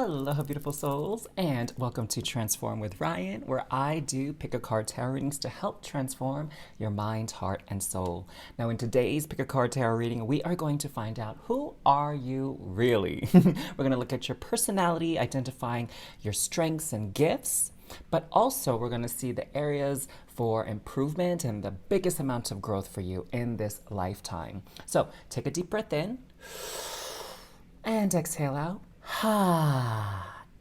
Hello, beautiful souls, and welcome to Transform with Ryan, where I do pick a card tarot readings to help transform your mind, heart, and soul. Now, in today's pick a card tarot reading, we are going to find out who are you really. We're going to look at your personality, identifying your strengths and gifts, but also we're going to see the areas for improvement and the biggest amount of growth for you in this lifetime. So take a deep breath in and exhale out.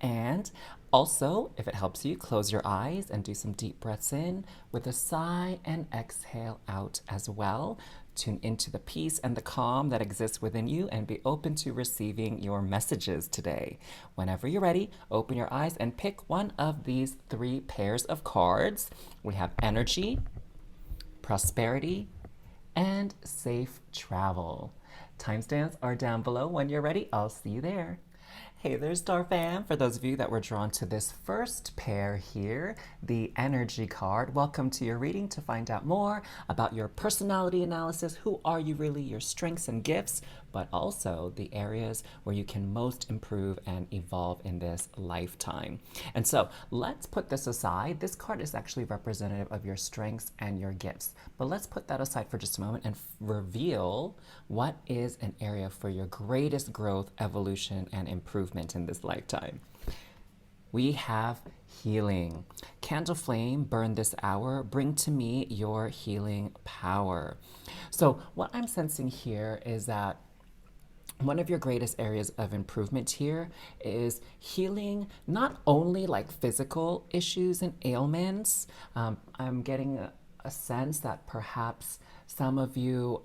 And also, if it helps you, close your eyes and do some deep breaths in with a sigh and exhale out as well. Tune into the peace and the calm that exists within you and be open to receiving your messages today. Whenever you're ready, open your eyes and pick one of these three pairs of cards. We have energy, prosperity, and safe travel. Timestamps are down below. When you're ready, I'll see you there. Hey there, Star Fam. For those of you that were drawn to this first pair here, the energy card, welcome to your reading to find out more about your personality analysis. Who are you really, your strengths and gifts, but also the areas where you can most improve and evolve in this lifetime. And so let's put this aside. This card is actually representative of your strengths and your gifts, but let's put that aside for just a moment and reveal what is an area for your greatest growth, evolution, and improvement in this lifetime. We have healing. Candle flame, burn this hour. Bring to me your healing power. So what I'm sensing here is that one of your greatest areas of improvement here is healing not only like physical issues and ailments. I'm getting a sense that perhaps some of you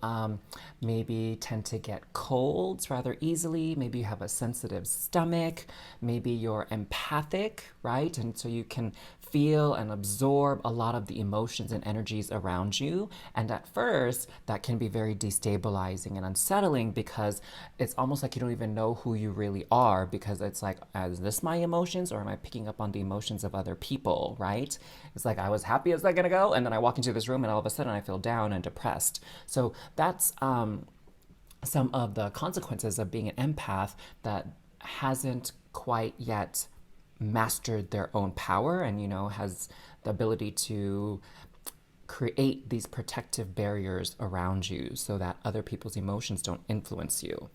maybe tend to get colds rather easily. Maybe you have a sensitive stomach. Maybe you're empathic, right? And so you can feel and absorb a lot of the emotions and energies around you. And at first, that can be very destabilizing and unsettling because it's almost like you don't even know who you really are, because it's like, is this my emotions or am I picking up on the emotions of other people, right? It's like I was happy a second ago and then I walk into this room and all of a sudden I feel down and depressed. So that's some of the consequences of being an empath that hasn't quite yet mastered their own power and, has the ability to create these protective barriers around you so that other people's emotions don't influence you.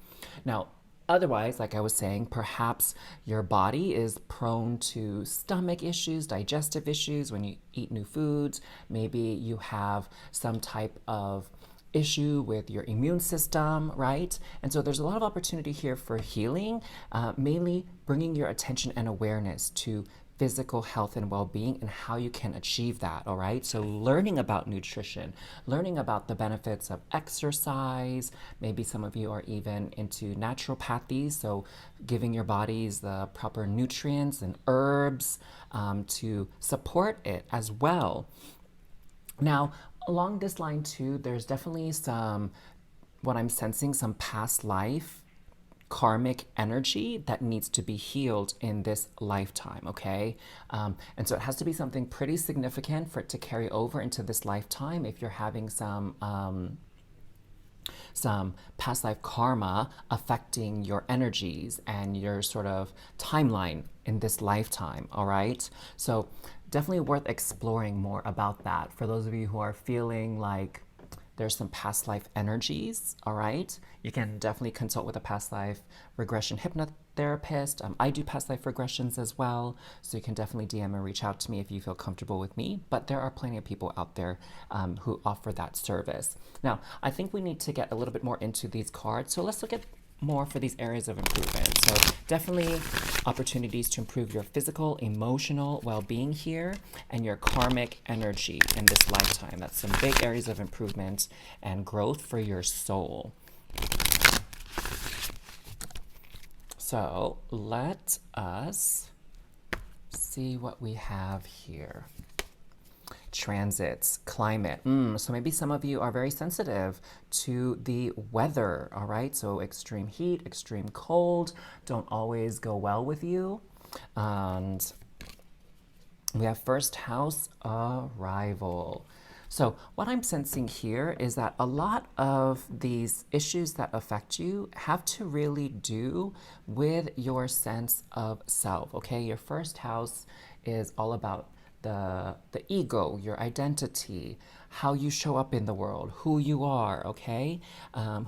Now, otherwise, like I was saying, perhaps your body is prone to stomach issues, digestive issues when you eat new foods. Maybe you have some type of issue with your immune system, right? And so there's a lot of opportunity here for healing, mainly bringing your attention and awareness to physical health and well-being and how you can achieve that, all right? So learning about nutrition, learning about the benefits of exercise. Maybe some of you are even into naturopathy, so giving your bodies the proper nutrients and herbs to support it as well. Now, along this line too, there's definitely what I'm sensing, some past life karmic energy that needs to be healed in this lifetime, okay? And so it has to be something pretty significant for it to carry over into this lifetime if you're having some past life karma affecting your energies and your sort of timeline in this lifetime, all right? So definitely worth exploring more about that. For those of you who are feeling like there's some past life energies, all right? You can definitely consult with a past life regression hypnotherapist. I do past life regressions as well, so you can definitely DM and reach out to me if you feel comfortable with me. But there are plenty of people out there who offer that service. Now, I think we need to get a little bit more into these cards. So let's look at more for these areas of improvement. So definitely opportunities to improve your physical, emotional well-being here and your karmic energy in this lifetime. That's some big areas of improvement and growth for your soul. So let us see what we have here. Transits, climate. So maybe some of you are very sensitive to the weather, all right? So extreme heat, extreme cold don't always go well with you. And we have first house arrival. So, what I'm sensing here is that a lot of these issues that affect you have to really do with your sense of self, okay? Your first house is all about the ego, your identity, how you show up in the world, who you are, okay?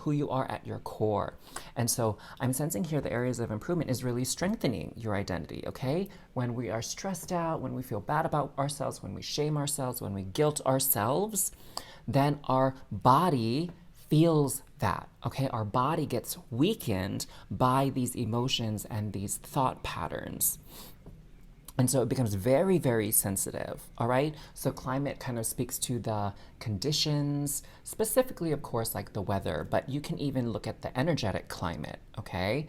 Who you are at your core. And so I'm sensing here the areas of improvement is really strengthening your identity, okay? When we are stressed out, when we feel bad about ourselves, when we shame ourselves, when we guilt ourselves, then our body feels that, okay? Our body gets weakened by these emotions and these thought patterns. And so it becomes very, very sensitive, all right? So climate kind of speaks to the conditions, specifically, of course, like the weather, but you can even look at the energetic climate, okay,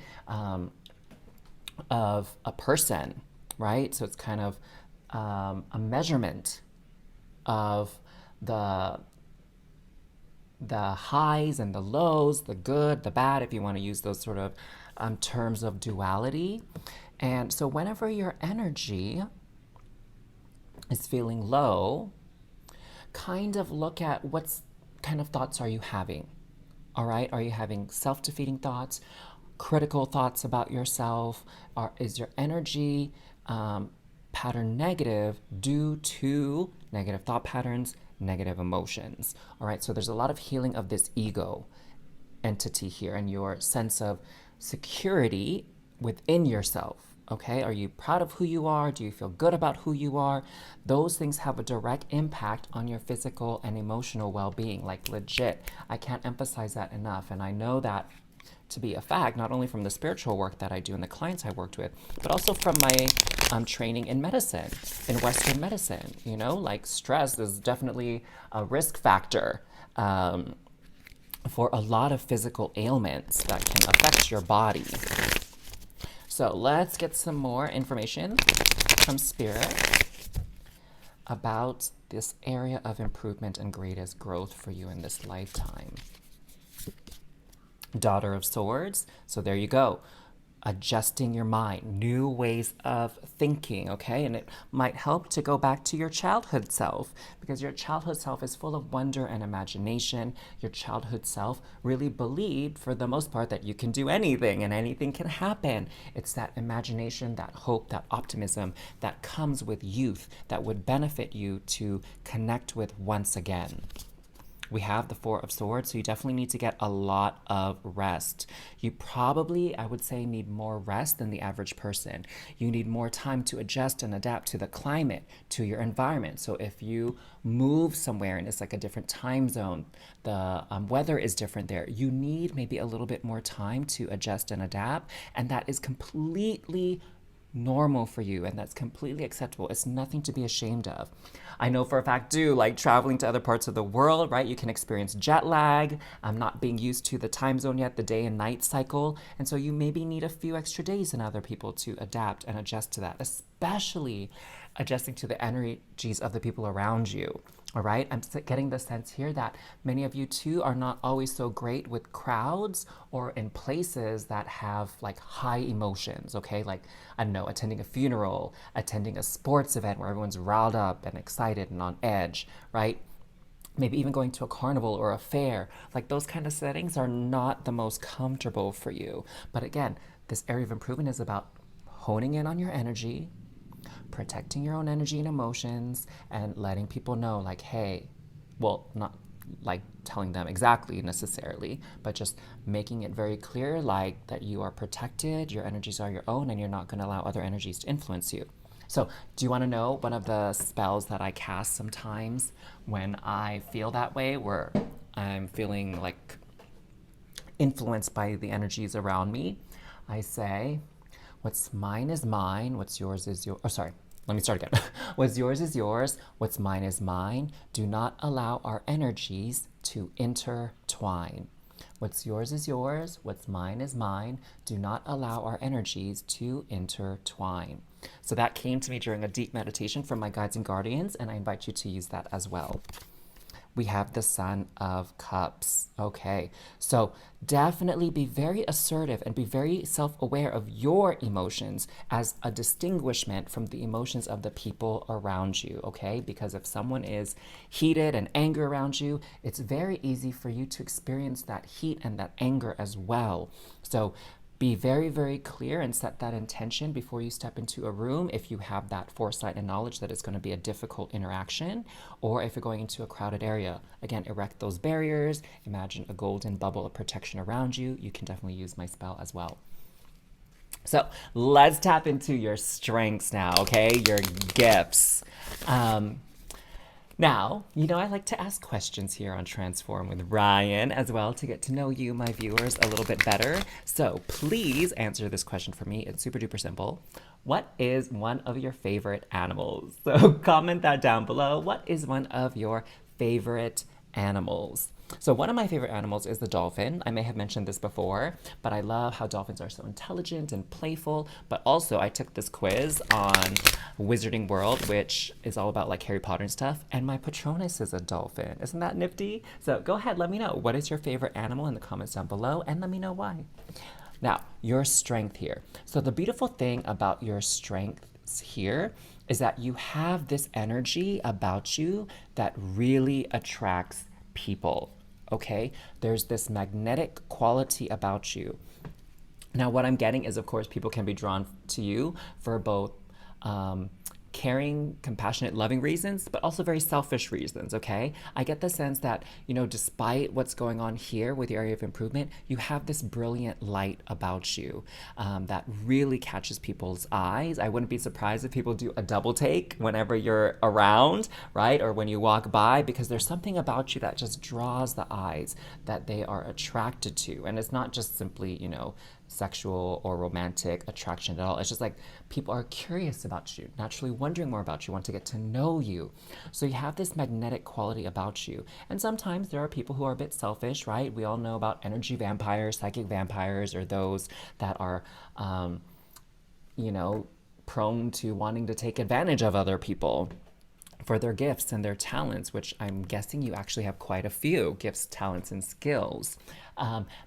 of a person, right? So it's kind of a measurement of the highs and the lows, the good, the bad, if you want to use those sort of terms of duality. And so whenever your energy is feeling low, kind of look at what's kind of thoughts are you having, all right? Are you having self-defeating thoughts, critical thoughts about yourself? Is your energy pattern negative due to negative thought patterns, negative emotions? All right, so there's a lot of healing of this ego entity here and your sense of security within yourself. Okay, are you proud of who you are? Do you feel good about who you are? Those things have a direct impact on your physical and emotional well-being, like legit. I can't emphasize that enough. And I know that to be a fact, not only from the spiritual work that I do and the clients I worked with, but also from my training in medicine, in Western medicine. You know, like stress is definitely a risk factor for a lot of physical ailments that can affect your body. So let's get some more information from Spirit about this area of improvement and greatest growth for you in this lifetime. Daughter of Swords. So there you go. Adjusting your mind, new ways of thinking, okay? And it might help to go back to your childhood self because your childhood self is full of wonder and imagination. Your childhood self really believed, for the most part, that you can do anything and anything can happen. It's that imagination, that hope, that optimism that comes with youth that would benefit you to connect with once again. We have the Four of Swords, so you definitely need to get a lot of rest. You probably, I would say, need more rest than the average person. You need more time to adjust and adapt to the climate, to your environment. So if you move somewhere and it's like a different time zone, the weather is different there, you need maybe a little bit more time to adjust and adapt, and that is completely normal for you, and that's completely acceptable. It's nothing to be ashamed of. I know for a fact too, like traveling to other parts of the world, right? You can experience jet lag, not being used to the time zone yet, the day and night cycle. And so you maybe need a few extra days than other people to adapt and adjust to that, especially adjusting to the energies of the people around you. All right, I'm getting the sense here that many of you too are not always so great with crowds or in places that have like high emotions, okay? Like, I don't know, attending a funeral, attending a sports event where everyone's riled up and excited and on edge, right? Maybe even going to a carnival or a fair. Like those kind of settings are not the most comfortable for you. But again, this area of improvement is about honing in on your energy, protecting your own energy and emotions, and letting people know, like, hey, well, not like telling them exactly necessarily, but just making it very clear, like, that you are protected, your energies are your own, and you're not going to allow other energies to influence you. So, do you want to know one of the spells that I cast sometimes when I feel that way, where I'm feeling like influenced by the energies around me? I say, what's mine is mine, what's yours is yours. Oh, sorry. Let me start again. What's yours is yours, what's mine is mine. Do not allow our energies to intertwine. What's yours is yours, what's mine is mine. Do not allow our energies to intertwine. So that came to me during a deep meditation from my guides and guardians, and I invite you to use that as well. we have the Son of Cups. Okay, so definitely be very assertive and be very self-aware of your emotions as a distinguishment from the emotions of the people around you, okay? Because if someone is heated and angry around you, it's very easy for you to experience that heat and that anger as well. So be very, very clear and set that intention before you step into a room if you have that foresight and knowledge that it's going to be a difficult interaction, or if you're going into a crowded area. Again, erect those barriers. Imagine a golden bubble of protection around you. You can definitely use my spell as well. So let's tap into your strengths now, okay? Your gifts. Now, I like to ask questions here on Transform with Ryan as well to get to know you, my viewers, a little bit better. So please answer this question for me. It's super duper simple. What is one of your favorite animals? So comment that down below. What is one of your favorite animals? So one of my favorite animals is the dolphin. I may have mentioned this before, but I love how dolphins are so intelligent and playful. But also I took this quiz on Wizarding World, which is all about like Harry Potter and stuff, and my Patronus is a dolphin. Isn't that nifty? So go ahead, let me know. What is your favorite animal in the comments down below, and let me know why. Now, your strength here. So the beautiful thing about your strengths here is that you have this energy about you that really attracts people. Okay, there's this magnetic quality about you. Now, what I'm getting is, of course, people can be drawn to you for both caring, compassionate, loving reasons, but also very selfish reasons, okay? I get the sense that, despite what's going on here with your area of improvement, you have this brilliant light about you that really catches people's eyes. I wouldn't be surprised if people do a double take whenever you're around, right? Or when you walk by, because there's something about you that just draws the eyes that they are attracted to. And it's not just simply, sexual or romantic attraction at all. It's just like people are curious about you, naturally wondering more about you, want to get to know you. So you have this magnetic quality about you. And sometimes there are people who are a bit selfish, right? We all know about energy vampires, psychic vampires, or those that are, prone to wanting to take advantage of other people for their gifts and their talents, which I'm guessing you actually have quite a few gifts, talents, and skills.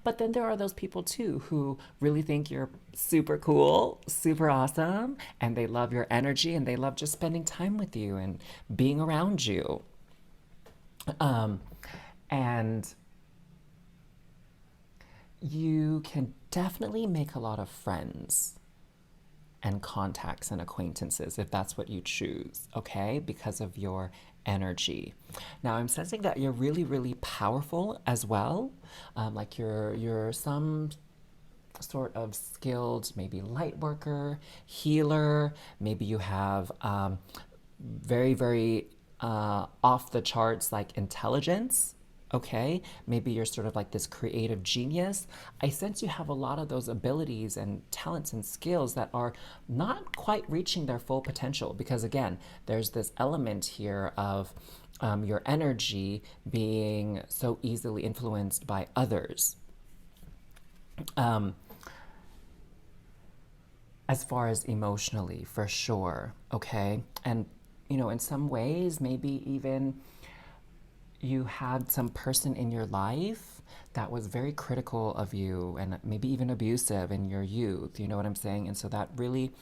But then there are those people too who really think you're super cool, super awesome, and they love your energy and they love just spending time with you and being around you. And you can definitely make a lot of friends and contacts and acquaintances if that's what you choose, okay? Because of your energy. Now I'm sensing that you're really, really powerful as well. Like you're some sort of skilled, maybe light worker, healer. Maybe you have very, very off the charts like intelligence. Okay, maybe you're sort of like this creative genius. I sense you have a lot of those abilities and talents and skills that are not quite reaching their full potential, because again, there's this element here of your energy being so easily influenced by others. As far as emotionally, for sure, okay? And, in some ways, maybe even you had some person in your life that was very critical of you and maybe even abusive in your youth, you know what I'm saying? And so that really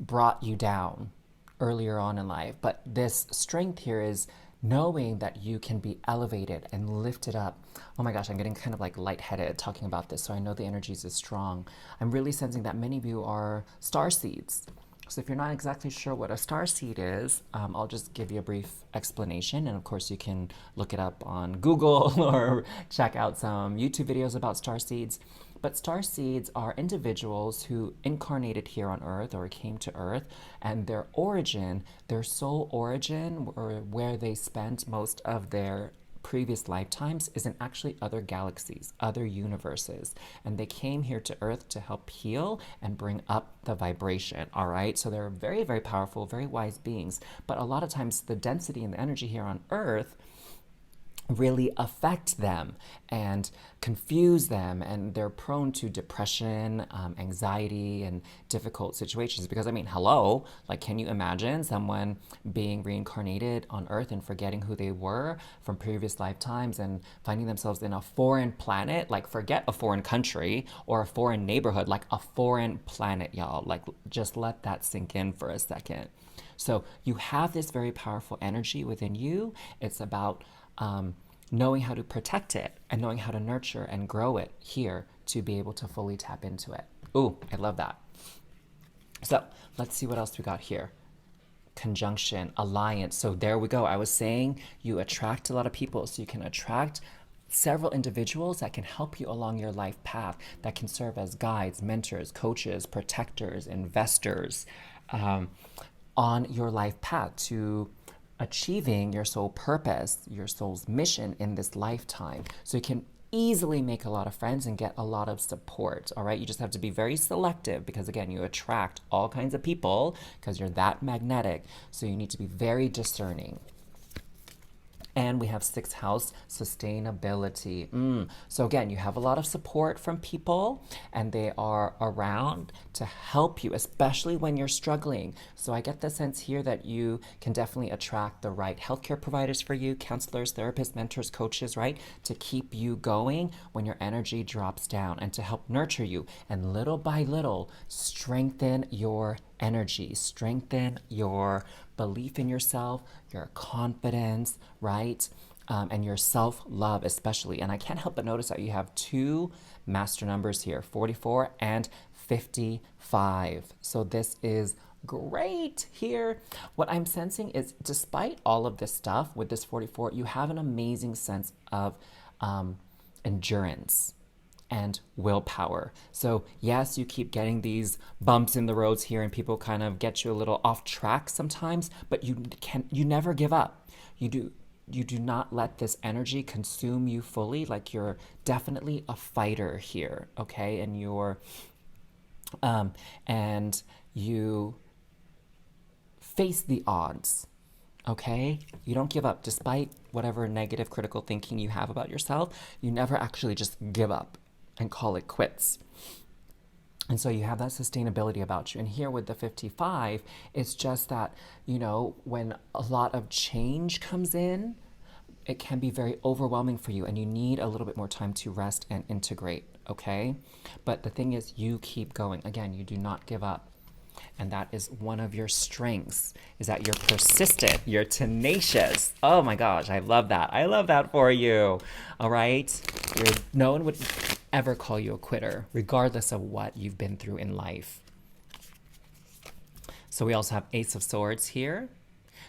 brought you down earlier on in life. But this strength here is knowing that you can be elevated and lifted up. Oh my gosh, I'm getting kind of like lightheaded talking about this, so I know the energies is strong. I'm really sensing that many of you are star seeds. So if you're not exactly sure what a starseed is, I'll just give you a brief explanation. And of course, you can look it up on Google or check out some YouTube videos about starseeds. But starseeds are individuals who incarnated here on Earth or came to Earth, and their origin, their soul origin, or where they spent most of their previous lifetimes, is in actually other galaxies, other universes. And they came here to Earth to help heal and bring up the vibration, all right? So they're very, very powerful, very wise beings. But a lot of times the density and the energy here on Earth really affect them and confuse them, and they're prone to depression, anxiety, and difficult situations. Because I mean, hello, like, can you imagine someone being reincarnated on earth and forgetting who they were from previous lifetimes and finding themselves in a foreign planet? Like, forget a foreign country or a foreign neighborhood, like a foreign planet, y'all. Like, just let that sink in for a second. So you have this very powerful energy within you. It's about knowing how to protect it and knowing how to nurture and grow it here to be able to fully tap into it. Ooh, I love that. So let's see what else we got here. Conjunction, alliance. So there we go. I was saying you attract a lot of people, so you can attract several individuals that can help you along your life path, that can serve as guides, mentors, coaches, protectors, investors on your life path to achieving your soul purpose, your soul's mission in this lifetime. So you can easily make a lot of friends and get a lot of support. All right, you just have to be very selective, because again, you attract all kinds of people because you're that magnetic. So you need to be very discerning. And we have sixth house, sustainability. So again, you have a lot of support from people, and they are around to help you, especially when you're struggling. So I get the sense here that you can definitely attract the right healthcare providers for you, counselors, therapists, mentors, coaches, right? To keep you going when your energy drops down, and to help nurture you and little by little strengthen your energy, strengthen your belief in yourself, your confidence, right? And your self-love especially. And I can't help but notice that you have two master numbers here, 44 and 55. So this is great here. What I'm sensing is, despite all of this stuff with this 44, you have an amazing sense of endurance and willpower. So yes, you keep getting these bumps in the roads here, and people kind of get you a little off track sometimes, but you never give up. You do not let this energy consume you fully. Like, you're definitely a fighter here, okay? And you face the odds. Okay? You don't give up. Despite whatever negative critical thinking you have about yourself, you never actually just give up and call it quits. And so you have that sustainability about you. And here with the 55, it's just that, when a lot of change comes in, it can be very overwhelming for you, and you need a little bit more time to rest and integrate, okay? But the thing is, you keep going. Again, you do not give up. And that is one of your strengths, is that you're persistent, you're tenacious. Oh my gosh, I love that. I love that for you. All right? No one would ever call you a quitter, regardless of what you've been through in life. So we also have Ace of Swords here.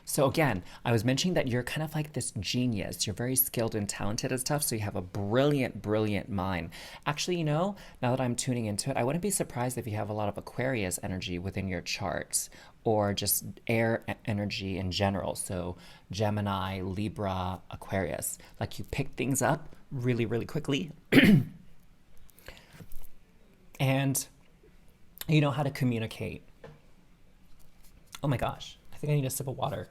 So again, I was mentioning that you're kind of like this genius. You're very skilled and talented and stuff, so you have a brilliant, brilliant mind. Actually, now that I'm tuning into it, I wouldn't be surprised if you have a lot of Aquarius energy within your charts, or just air energy in general. So Gemini, Libra, Aquarius. Like, you pick things up really, really quickly. And you know how to communicate. Oh my gosh, I think I need a sip of water.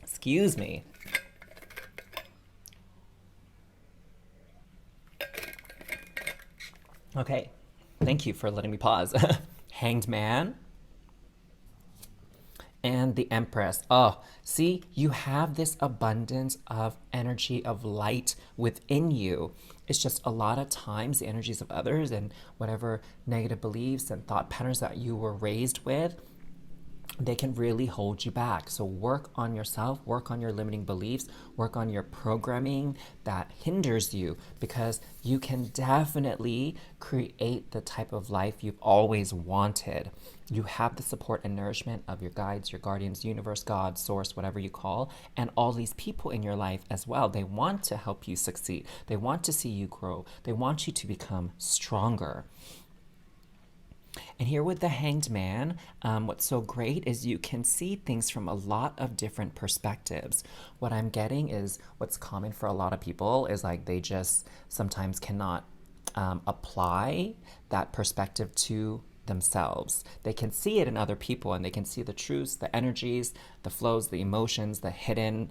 Excuse me. Okay, thank you for letting me pause. Hanged Man and the Empress. Oh, see, you have this abundance of energy of light within you. It's just a lot of times the energies of others and whatever negative beliefs and thought patterns that you were raised with, they can really hold you back. So work on yourself, work on your limiting beliefs, work on your programming that hinders you, because you can definitely create the type of life you've always wanted. You have the support and nourishment of your guides, your guardians, universe, God, source, whatever you call, and all these people in your life as well. They want to help you succeed. They want to see you grow. They want you to become stronger. And here with the Hanged Man, what's so great is you can see things from a lot of different perspectives. What I'm getting is, what's common for a lot of people is like they just sometimes cannot apply that perspective to themselves. They can see it in other people, and they can see the truths, the energies, the flows, the emotions, the hidden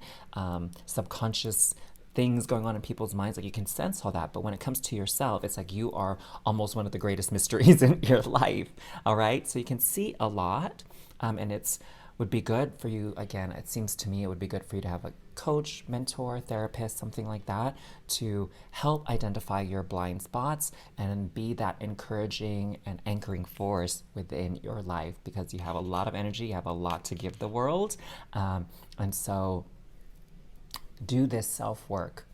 subconscious things going on in people's minds, like you can sense all that. But when it comes to yourself, it's like you are almost one of the greatest mysteries in your life. All right. So you can see a lot. And it's would be good for you, again, it seems to me it would be good for you to have a coach, mentor, therapist, something like that, to help identify your blind spots and be that encouraging and anchoring force within your life, because you have a lot of energy, you have a lot to give the world. And so do this self-work.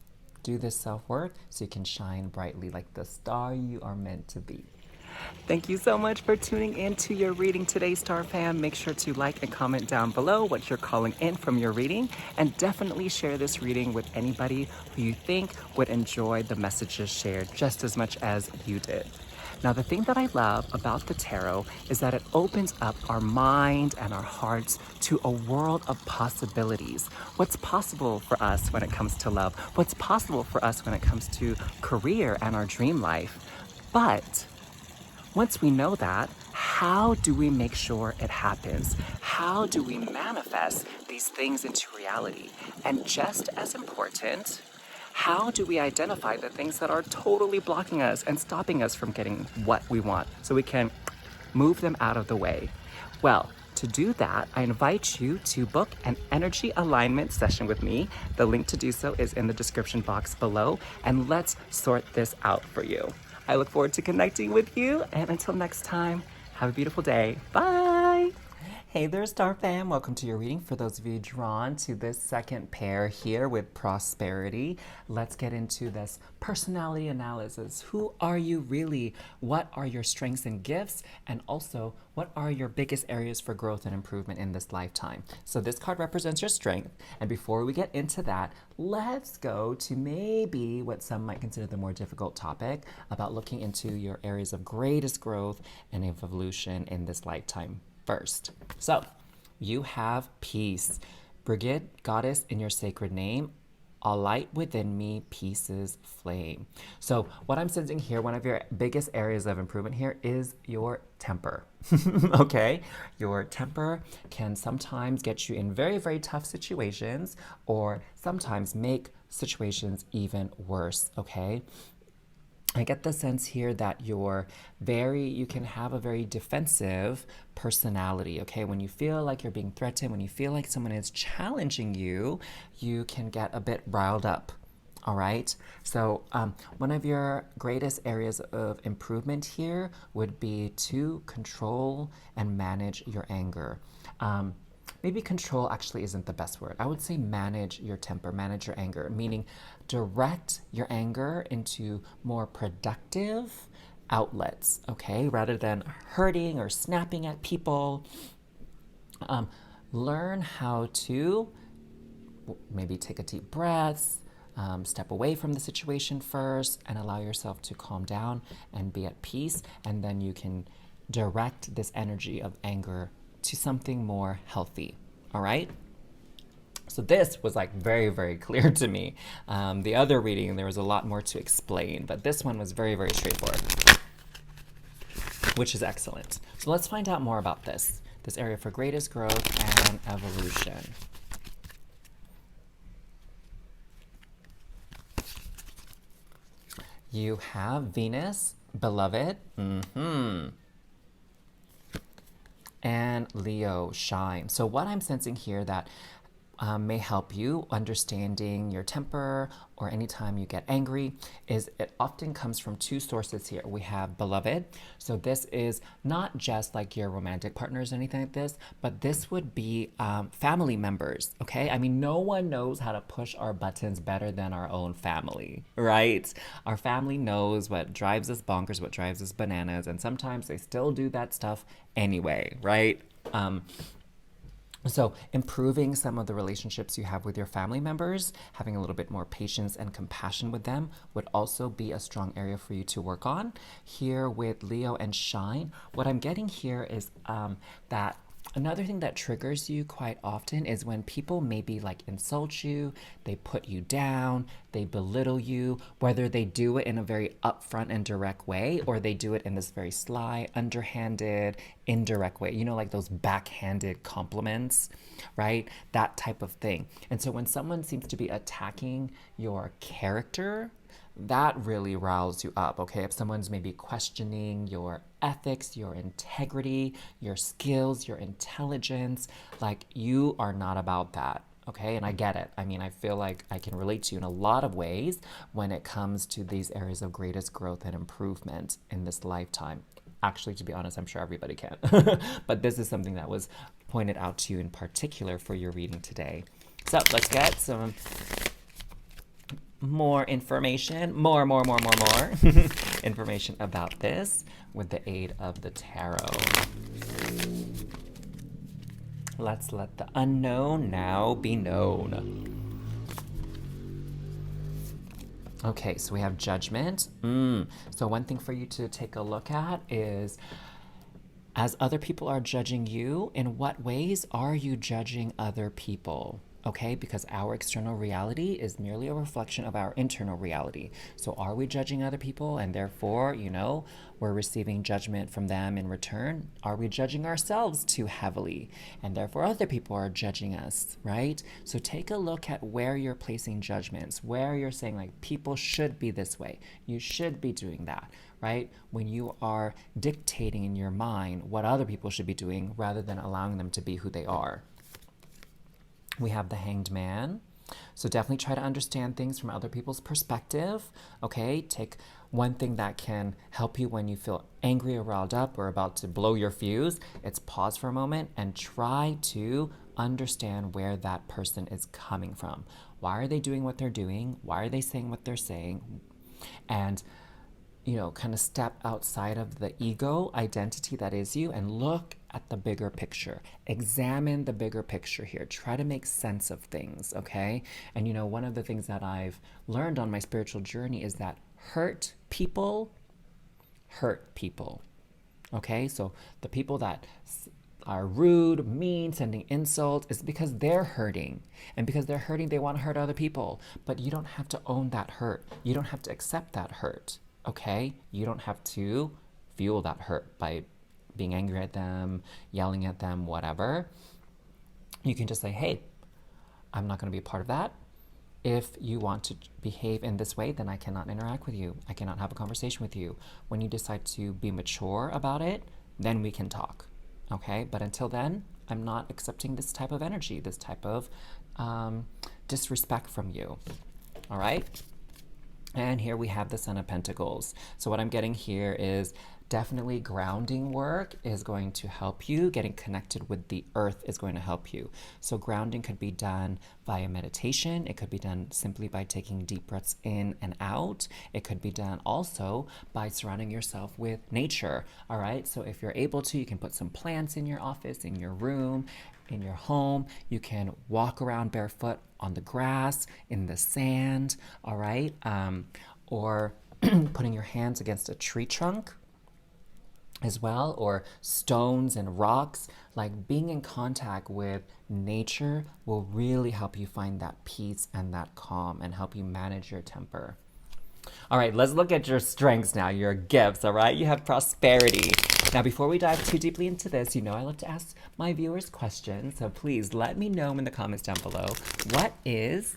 Do this self-work so you can shine brightly like the star you are meant to be. Thank you so much for tuning in to your reading today, Star Fam. Make sure to like and comment down below what you're calling in from your reading, and definitely share this reading with anybody who you think would enjoy the messages shared just as much as you did. Now, the thing that I love about the tarot is that it opens up our mind and our hearts to a world of possibilities. What's possible for us when it comes to love? What's possible for us when it comes to career and our dream life? But once we know that, how do we make sure it happens? How do we manifest these things into reality? And just as important, how do we identify the things that are totally blocking us and stopping us from getting what we want so we can move them out of the way? Well, to do that, I invite you to book an energy alignment session with me. The link to do so is in the description box below, and let's sort this out for you. I look forward to connecting with you, and until next time, have a beautiful day. Bye! Hey there, Star Fam. Welcome to your reading. For those of you drawn to this second pair here with prosperity, let's get into this personality analysis. Who are you really? What are your strengths and gifts? And also, what are your biggest areas for growth and improvement in this lifetime? So this card represents your strength. And before we get into that, let's go to maybe what some might consider the more difficult topic about looking into your areas of greatest growth and evolution in this lifetime first. So you have peace. Brigid, goddess in your sacred name, a light within me, peace's flame. So what I'm sensing here, one of your biggest areas of improvement here is your temper. Okay? Your temper can sometimes get you in very, very tough situations, or sometimes make situations even worse. Okay? I get the sense here that you can have a very defensive personality, okay? When you feel like you're being threatened, when you feel like someone is challenging you, you can get a bit riled up, all right? So one of your greatest areas of improvement here would be to control and manage your anger. Maybe control actually isn't the best word. I would say manage your temper, manage your anger, meaning direct your anger into more productive outlets, okay? Rather than hurting or snapping at people. Learn how to maybe take a deep breath, step away from the situation first, and allow yourself to calm down and be at peace. And then you can direct this energy of anger to something more healthy, all right? So this was like very, very clear to me. The other reading, there was a lot more to explain, but this one was very, very straightforward, which is excellent. So let's find out more about this area for greatest growth and evolution. You have Venus, beloved. And Leo, shine. So what I'm sensing here that may help you understanding your temper or anytime you get angry is it often comes from two sources here. We have beloved. So this is not just like your romantic partners or anything like this, but this would be family members, okay? I mean, no one knows how to push our buttons better than our own family, right? Our family knows what drives us bonkers, what drives us bananas, and sometimes they still do that stuff anyway, right? So improving some of the relationships you have with your family members, having a little bit more patience and compassion with them would also be a strong area for you to work on. Here with Leo and Shine, what I'm getting here is that Another thing that triggers you quite often is when people maybe like insult you, they put you down, they belittle you, whether they do it in a very upfront and direct way or they do it in this very sly, underhanded, indirect way. You know, like those backhanded compliments, right? That type of thing. And so when someone seems to be attacking your character, that really riles you up, okay? If someone's maybe questioning your ethics, your integrity, your skills, your intelligence, like you are not about that, okay? And I get it. I mean, I feel like I can relate to you in a lot of ways when it comes to these areas of greatest growth and improvement in this lifetime. Actually, to be honest, I'm sure everybody can. But this is something that was pointed out to you in particular for your reading today. So let's get some more information, more information about this with the aid of the tarot. Let's let the unknown now be known. Okay, so we have judgment. So one thing for you to take a look at is, as other people are judging you, in what ways are you judging other people? Okay, because our external reality is merely a reflection of our internal reality. So are we judging other people and therefore, we're receiving judgment from them in return? Are we judging ourselves too heavily and therefore other people are judging us, right? So take a look at where you're placing judgments, where you're saying like people should be this way, you should be doing that, right? When you are dictating in your mind what other people should be doing rather than allowing them to be who they are. We have the Hanged Man. So definitely try to understand things from other people's perspective, okay? Take one thing that can help you when you feel angry or riled up or about to blow your fuse. It's pause for a moment and try to understand where that person is coming from. Why are they doing what they're doing? Why are they saying what they're saying? And kind of step outside of the ego identity that is you and look at the bigger picture. Examine the bigger picture here. Try to make sense of things, okay? And one of the things that I've learned on my spiritual journey is that hurt people, okay? So the people that are rude, mean, sending insults is because they're hurting. And because they're hurting, they want to hurt other people. But you don't have to own that hurt. You don't have to accept that hurt. Okay? You don't have to fuel that hurt by being angry at them, yelling at them, whatever. You can just say, hey, I'm not going to be a part of that. If you want to behave in this way, then I cannot interact with you. I cannot have a conversation with you. When you decide to be mature about it, then we can talk. Okay? But until then, I'm not accepting this type of energy, this type of disrespect from you. All right? And here we have the Son of Pentacles. So what I'm getting here is definitely grounding work is going to help you. Getting connected with the earth is going to help you. So grounding could be done via meditation. It could be done simply by taking deep breaths in and out. It could be done also by surrounding yourself with nature. All right. So if you're able to, you can put some plants in your office, in your room, in your home. You can walk around barefoot on the grass, in the sand, all right? Or putting your hands against a tree trunk as well, or stones and rocks. Like being in contact with nature will really help you find that peace and that calm and help you manage your temper. All right, let's look at your strengths now, your gifts, all right? You have prosperity. Now, before we dive too deeply into this, I love to ask my viewers questions, so please let me know in the comments down below, what is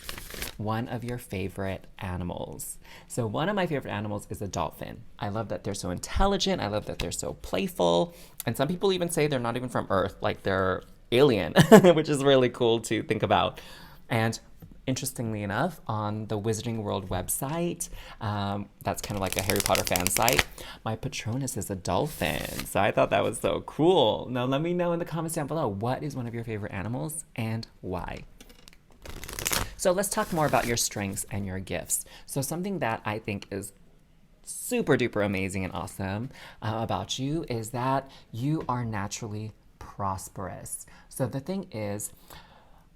one of your favorite animals? So one of my favorite animals is a dolphin. I love that they're so intelligent. I love that they're so playful. And some people even say they're not even from Earth, like they're alien, which is really cool to think about. And interestingly enough, on the Wizarding World website, that's kind of like a Harry Potter fan site, my Patronus is a dolphin. So I thought that was so cool. Now let me know in the comments down below, what is one of your favorite animals and why? So let's talk more about your strengths and your gifts. So something that I think is super duper amazing and awesome about you is that you are naturally prosperous. So the thing is,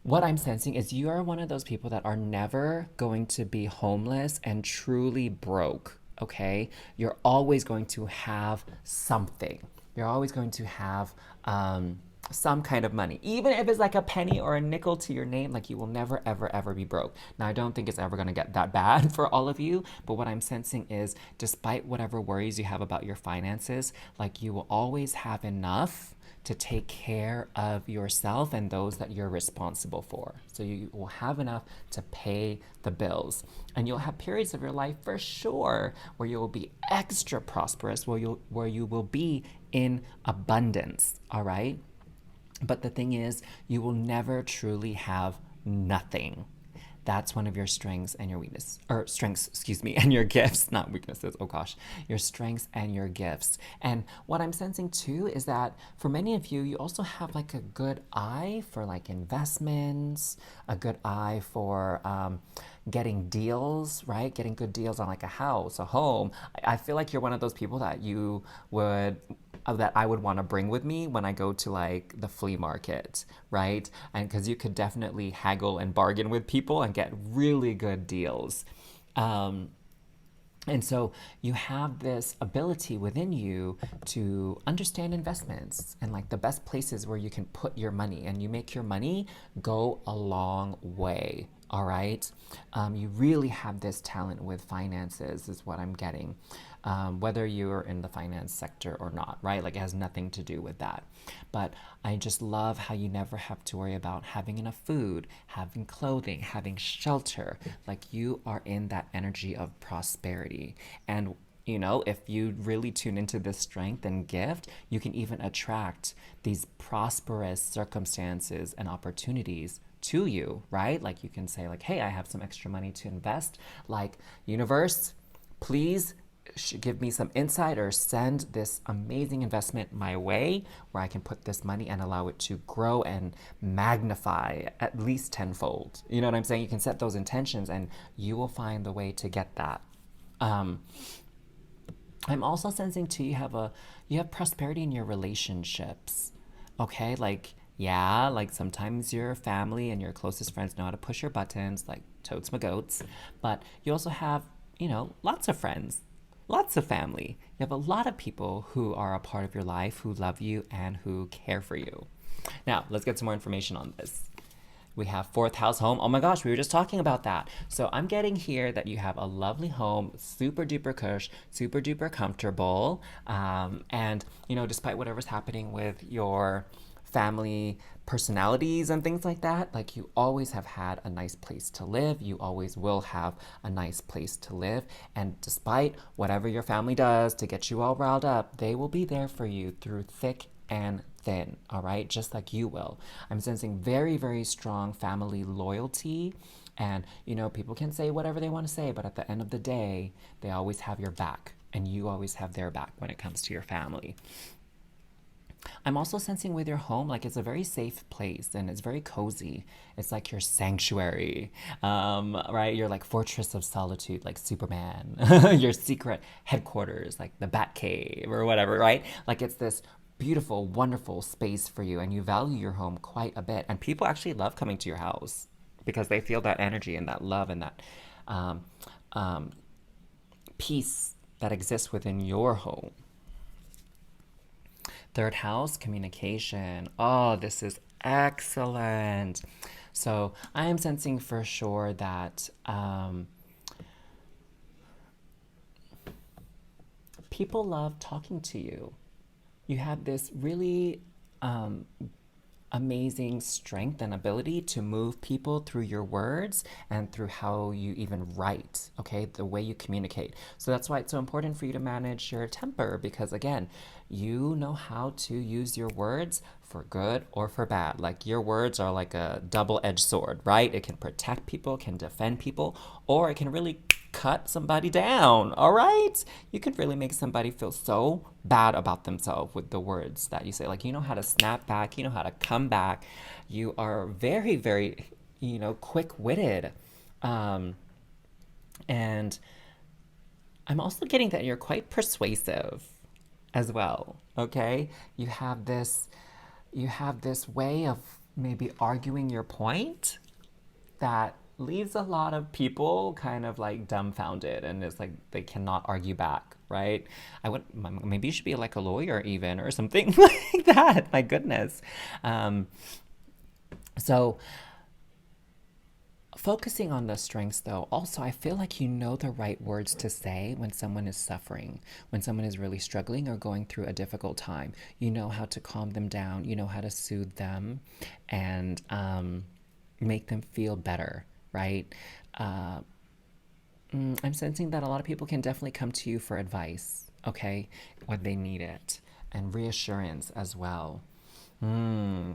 what I'm sensing is you are one of those people that are never going to be homeless and truly broke, okay? You're always going to have something. You're always going to have some kind of money, even if it's like a penny or a nickel to your name. Like, you will never ever ever be broke. Now, I don't think it's ever going to get that bad for all of you, but what I'm sensing is, despite whatever worries you have about your finances, like, you will always have enough to take care of yourself and those that you're responsible for. So you will have enough to pay the bills. And you'll have periods of your life for sure where you will be extra prosperous, where you will be in abundance, all right? But the thing is, you will never truly have nothing. That's one of your strengths and your weakness, or strengths, excuse me, and your gifts, not weaknesses. Oh gosh, your strengths and your gifts. And what I'm sensing too is that for many of you, you also have like a good eye for like investments, a good eye for getting deals, right? Getting good deals on like a house, a home. I feel like you're one of those people that you would that I would want to bring with me when I go to like the flea market, right? And because you could definitely haggle and bargain with people and get really good deals. And so you have this ability within you to understand investments and like the best places where you can put your money, and you make your money go a long way. All right. You really have this talent with finances, is what I'm getting. Whether you're in the finance sector or not, right? Like, it has nothing to do with that. But I just love how you never have to worry about having enough food, having clothing, having shelter. Like, you are in that energy of prosperity. And you know, if you really tune into this strength and gift, you can even attract these prosperous circumstances and opportunities to you, right? Like, you can say like, hey, I have some extra money to invest. Like, universe, please give me some insight or send this amazing investment my way where I can put this money and allow it to grow and magnify at least tenfold. You know what I'm saying? You can set those intentions and you will find the way to get that. I'm also sensing too, you have prosperity in your relationships. Okay, like, yeah, like sometimes your family and your closest friends know how to push your buttons, like totes my goats. But you also have, you know, lots of friends, lots of family. You have a lot of people who are a part of your life, who love you and who care for you. Now, let's get some more information on this. We have fourth house home. Oh my gosh, we were just talking about that. So I'm getting here that you have a lovely home, super duper cush, super duper comfortable. And, you know, despite whatever's happening with your family personalities and things like that, like, you always have had a nice place to live. You always will have a nice place to live. And despite whatever your family does to get you all riled up, they will be there for you through thick and thin, all right? Just like you will. I'm sensing very, very strong family loyalty. And, you know, people can say whatever they want to say, but at the end of the day, they always have your back, and you always have their back when it comes to your family. I'm also sensing with your home, like, it's a very safe place and it's very cozy. It's like your sanctuary, right? Your like fortress of solitude, like Superman, your secret headquarters, like the Bat Cave or whatever, right? Like, it's this beautiful, wonderful space for you, and you value your home quite a bit. And people actually love coming to your house because they feel that energy and that love and that um, um, peace that exists within your home. Third house, communication. Oh, this is excellent. So I am sensing for sure that people love talking to you. You have this really amazing strength and ability to move people through your words and through how you even write, okay? The way you communicate. So that's why it's so important for you to manage your temper, because again, you know how to use your words for good or for bad. Like, your words are like a double-edged sword, right? It can protect people, can defend people, or it can really cut somebody down, all right? You could really make somebody feel so bad about themselves with the words that you say. Like, you know how to snap back, you know how to come back. You are very, very, you know, quick-witted. And I'm also getting that you're quite persuasive as well, okay? You have this way of maybe arguing your point that leaves a lot of people kind of like dumbfounded, and it's like they cannot argue back, right? I would maybe you should be like a lawyer even or something like that. My goodness. Um, so focusing on the strengths though, also I feel like you know the right words to say when someone is suffering, when someone is really struggling or going through a difficult time. You know how to calm them down, you know how to soothe them, and make them feel better, right? uh, I'm sensing that a lot of people can definitely come to you for advice, okay, when they need it, and reassurance as well. mm.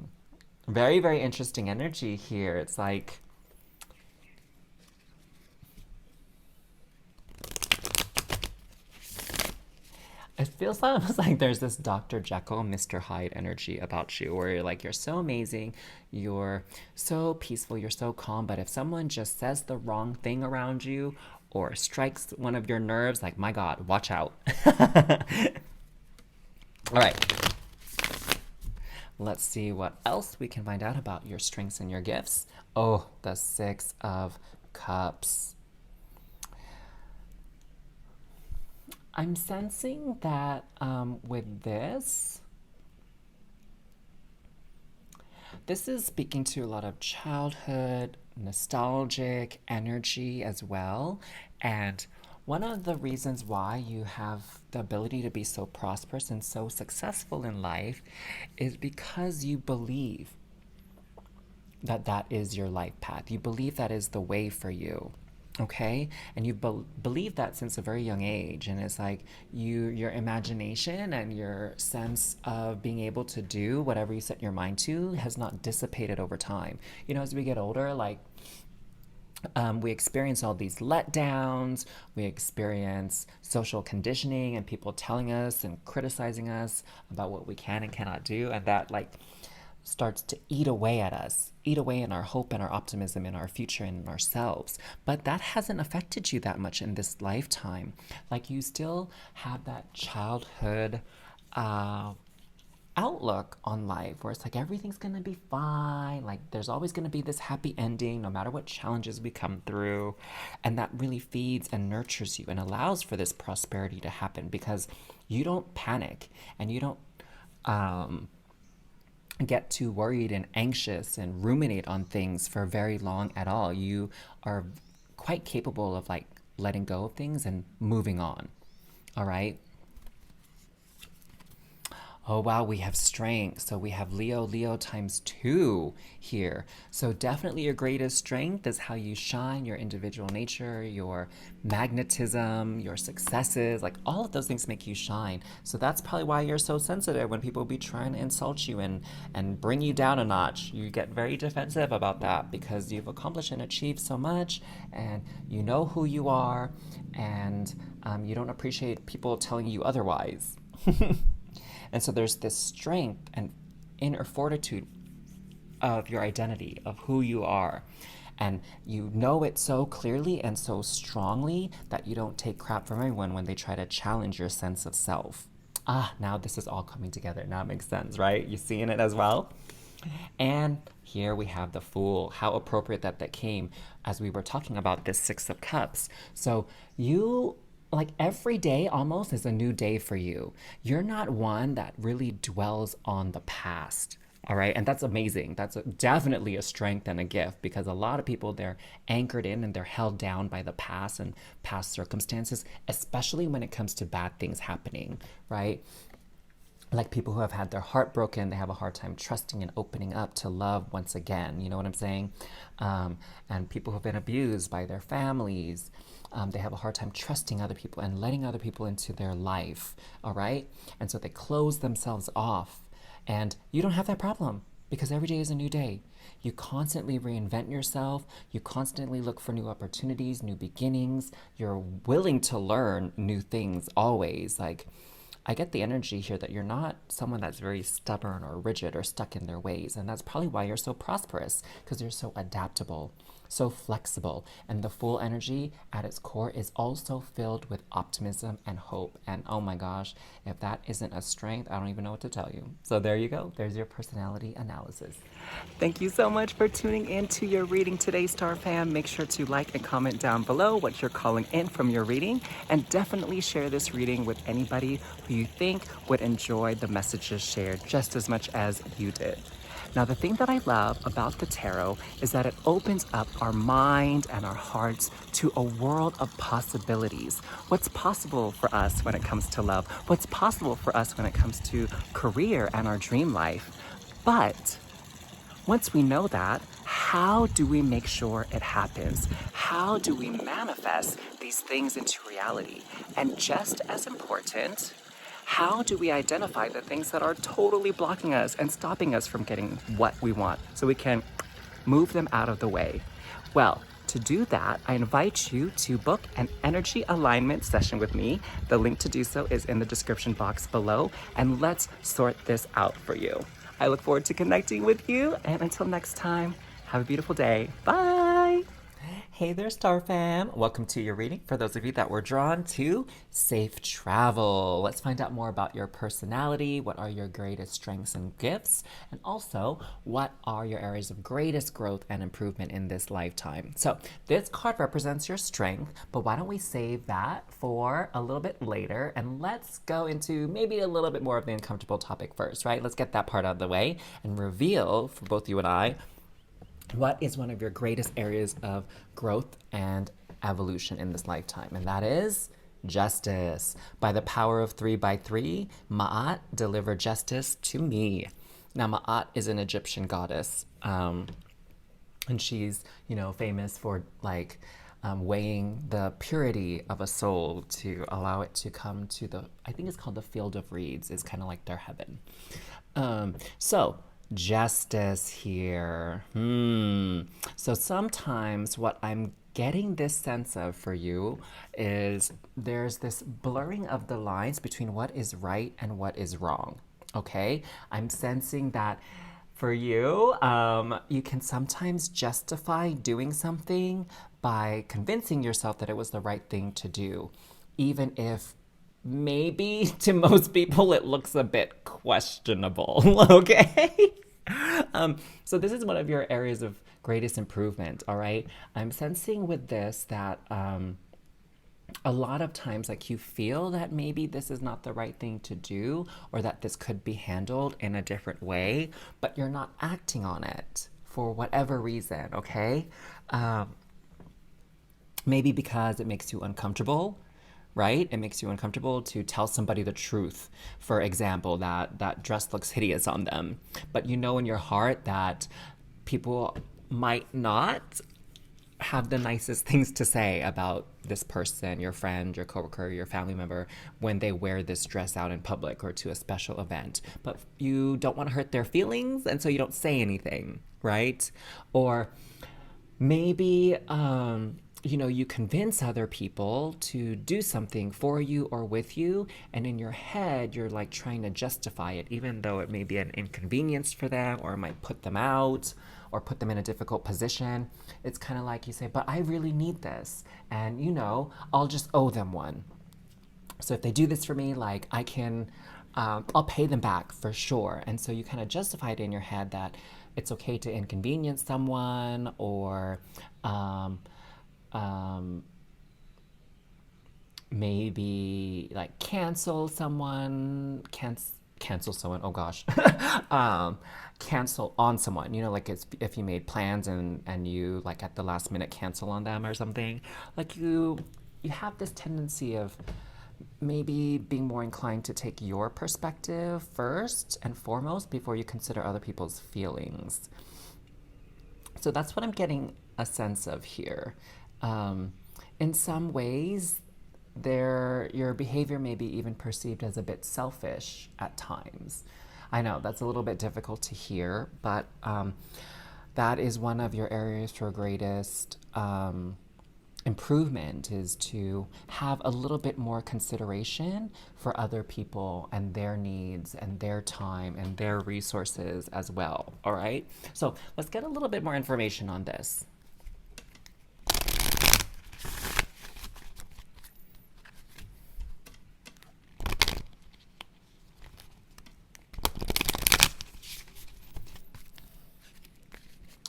Very, very interesting energy here. It's like it feels almost like there's this Dr. Jekyll, Mr. Hyde energy about you, where you're like, you're so amazing, you're so peaceful, you're so calm, but if someone just says the wrong thing around you or strikes one of your nerves, like, my God, watch out. All right, let's see what else we can find out about your strengths and your gifts. Oh, the Six of Cups. I'm sensing that with this is speaking to a lot of childhood, nostalgic energy as well. And one of the reasons why you have the ability to be so prosperous and so successful in life is because you believe that that is your life path. You believe that is the way for you. Okay, and you believe that since a very young age, and it's like your imagination and your sense of being able to do whatever you set your mind to has not dissipated over time. You know, as we get older, like we experience all these letdowns, we experience social conditioning and people telling us and criticizing us about what we can and cannot do, and that like starts to eat away at us, eat away in our hope and our optimism in our future and in ourselves. But that hasn't affected you that much in this lifetime. Like you still have that childhood uh, outlook on life where it's like everything's gonna be fine, like there's always gonna be this happy ending no matter what challenges we come through. And that really feeds and nurtures you and allows for this prosperity to happen because you don't panic and you don't um, get too worried and anxious and ruminate on things for very long at all. You are quite capable of like letting go of things and moving on. All right. Oh, wow, we have strength. So we have Leo, Leo times two here. So definitely your greatest strength is how you shine, your individual nature, your magnetism, your successes, like all of those things make you shine. So that's probably why you're so sensitive when people be trying to insult you and bring you down a notch. You get very defensive about that because you've accomplished and achieved so much and you know who you are, and you don't appreciate people telling you otherwise. And so there's this strength and inner fortitude of your identity, of who you are. And you know it so clearly and so strongly that you don't take crap from anyone when they try to challenge your sense of self. Ah, now this is all coming together. Now it makes sense, right? You seeing it as well? And here we have the Fool. How appropriate that that came as we were talking about this Six of Cups. So you like every day almost is a new day for you. You're not one that really dwells on the past. All right. And that's amazing. That's definitely a strength and a gift because a lot of people, they're anchored in and they're held down by the past and past circumstances, especially when it comes to bad things happening, right? Like people who have had their heart broken, they have a hard time trusting and opening up to love once again. You know what I'm saying? And people who've been abused by their families, they have a hard time trusting other people and letting other people into their life. All right? And so they close themselves off. And you don't have that problem because every day is a new day. You constantly reinvent yourself. You constantly look for new opportunities, new beginnings. You're willing to learn new things always. Like, I get the energy here that you're not someone that's very stubborn or rigid or stuck in their ways. And that's probably why you're so prosperous, because you're so adaptable. so flexible. And the Fool energy at its core is also filled with optimism and hope. And oh my gosh, if that isn't a strength, I don't even know what to tell you. So there you go. There's your personality analysis. Thank you so much for tuning in to your reading today, Star Fam. Make sure to like and comment down below what you're calling in from your reading, and definitely share this reading with anybody who you think would enjoy the messages shared just as much as you did. Now, the thing that I love about the tarot is that it opens up our mind and our hearts to a world of possibilities. What's possible for us when it comes to love? What's possible for us when it comes to career and our dream life? But once we know that, how do we make sure it happens? How do we manifest these things into reality? And just as important, how do we identify the things that are totally blocking us and stopping us from getting what we want so we can move them out of the way? Well, to do that, I invite you to book an energy alignment session with me. The link to do so is in the description box below, and let's sort this out for you. I look forward to connecting with you, and until next time, have a beautiful day. Bye! Hey there, Star Fam. Welcome to your reading. For those of you that were drawn to safe travel, let's find out more about your personality. What are your greatest strengths and gifts? And also, what are your areas of greatest growth and improvement in this lifetime? So this card represents your strength, but why don't we save that for a little bit later, and let's go into maybe a little bit more of the uncomfortable topic first, right? Let's get that part out of the way and reveal for both you and I what is one of your greatest areas of growth and evolution in this lifetime? And that is justice. By the power of 3 by 3, Ma'at, deliver justice to me. Now, Ma'at is an Egyptian goddess, and she's, famous for weighing the purity of a soul to allow it to come to I think it's called the field of reeds. It's kind of like their heaven. So justice here. So sometimes what I'm getting this sense of for you is there's this blurring of the lines between what is right and what is wrong. Okay? I'm sensing that for you, you can sometimes justify doing something by convincing yourself that it was the right thing to do, even if maybe to most people it looks a bit questionable. Okay? So this is one of your areas of greatest improvement. All right, I'm sensing with this that a lot of times you feel that maybe this is not the right thing to do, or that this could be handled in a different way, but you're not acting on it for whatever reason. Okay, maybe because it makes you uncomfortable, right? It makes you uncomfortable to tell somebody the truth. For example, that dress looks hideous on them, but you know in your heart that people might not have the nicest things to say about this person, your friend, your coworker, your family member, when they wear this dress out in public or to a special event. But you don't want to hurt their feelings, and so you don't say anything, right? Or maybe you convince other people to do something for you or with you, and in your head you're trying to justify it, even though it may be an inconvenience for them, or it might put them out or put them in a difficult position. It's kind of like you say, but I really need this, and I'll just owe them one. So if they do this for me, I can I'll pay them back for sure. And so you kind of justify it in your head that it's okay to inconvenience someone, or maybe cancel someone, oh gosh, cancel on someone, it's, if you made plans and you at the last minute cancel on them or something, you have this tendency of maybe being more inclined to take your perspective first and foremost before you consider other people's feelings. So that's what I'm getting a sense of here. In some ways, your behavior may be even perceived as a bit selfish at times. I know that's a little bit difficult to hear, but that is one of your areas for greatest improvement, is to have a little bit more consideration for other people and their needs and their time and their resources as well. All right, so let's get a little bit more information on this.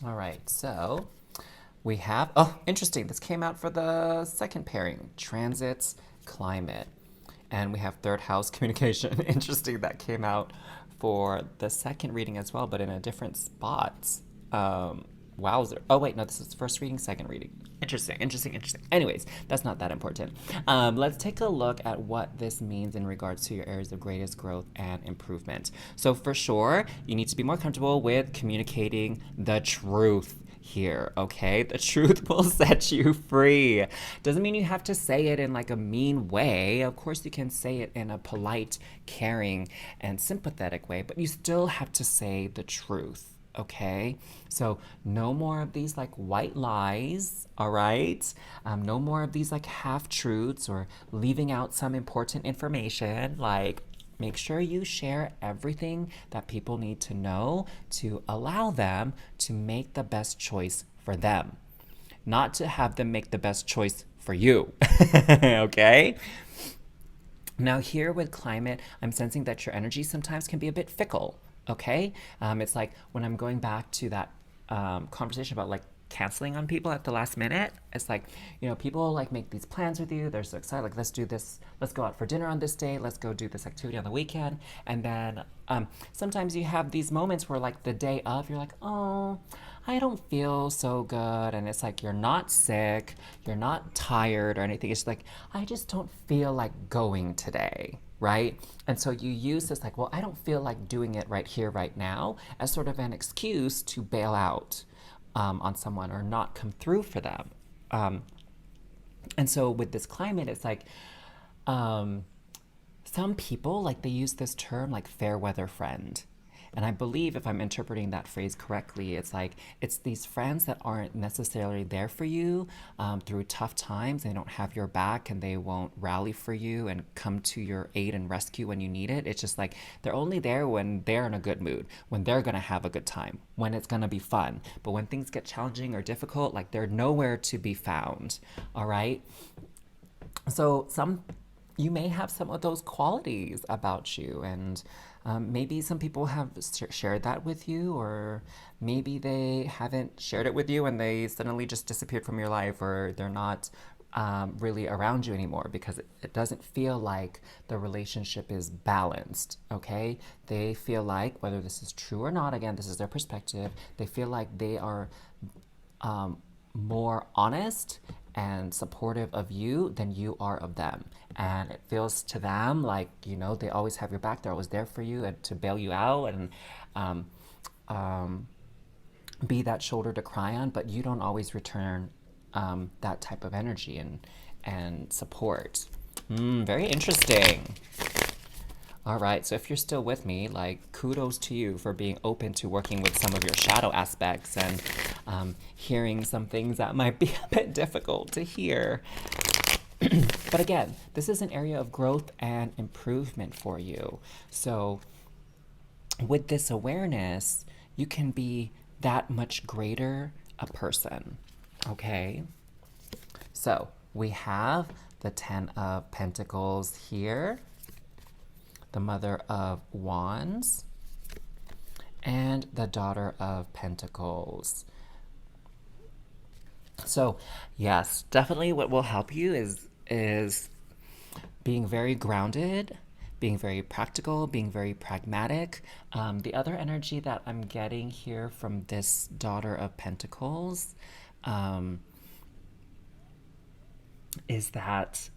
All right, so we have, oh, interesting. This came out for the second pairing, transits, climate. And we have third house communication. Interesting, that came out for the second reading as well, but in a different spot. Wowzer. Oh, wait, no, this is first reading, second reading. Interesting, interesting, interesting. Anyways, that's not that important. Let's take a look at what this means in regards to your areas of greatest growth and improvement. So, for sure, you need to be more comfortable with communicating the truth here, okay? The truth will set you free. Doesn't mean you have to say it in like a mean way. Of course, you can say it in a polite, caring, and sympathetic way, but you still have to say the truth. Okay, so no more of these like white lies, all right? No more of these like half truths or leaving out some important information. Like, make sure you share everything that people need to know to allow them to make the best choice for them, not to have them make the best choice for you. Okay? Now, here with climate, I'm sensing that your energy sometimes can be a bit fickle. Okay? It's like when I'm going back to that conversation about like canceling on people at the last minute. It's like, people like make these plans with you. They're so excited, like, let's do this, let's go out for dinner on this day, let's go do this activity on the weekend. And then sometimes you have these moments where, like, the day of, you're like, oh, I don't feel so good. And it's like, you're not sick, you're not tired or anything. It's like, I just don't feel like going today. Right? And so you use this like, well, I don't feel like doing it right here, right now, as sort of an excuse to bail out on someone or not come through for them. And so with this climate, it's like some people, like, they use this term like fair weather friend. And I believe, if I'm interpreting that phrase correctly, it's like it's these friends that aren't necessarily there for you through tough times. They don't have your back and they won't rally for you and come to your aid and rescue when you need it. It's just like they're only there when they're in a good mood, when they're going to have a good time, when it's going to be fun. But when things get challenging or difficult, like, they're nowhere to be found. All right? So you may have some of those qualities about you, and maybe some people have shared that with you, or maybe they haven't shared it with you and they suddenly just disappeared from your life, or they're not really around you anymore because it doesn't feel like the relationship is balanced. Okay, they feel like, whether this is true or not, again, this is their perspective, they feel like they are more honest and supportive of you than you are of them. And it feels to them like, they always have your back, they're always there for you and to bail you out and be that shoulder to cry on, but you don't always return that type of energy and support. Very interesting. All right, so if you're still with me, like, kudos to you for being open to working with some of your shadow aspects and hearing some things that might be a bit difficult to hear. But again, this is an area of growth and improvement for you. So with this awareness, you can be that much greater a person, okay? So we have the Ten of Pentacles here, the Mother of Wands, and the Daughter of Pentacles. So yes, definitely what will help you is being very grounded, being very practical, being very pragmatic. The other energy that I'm getting here from this Daughter of Pentacles is that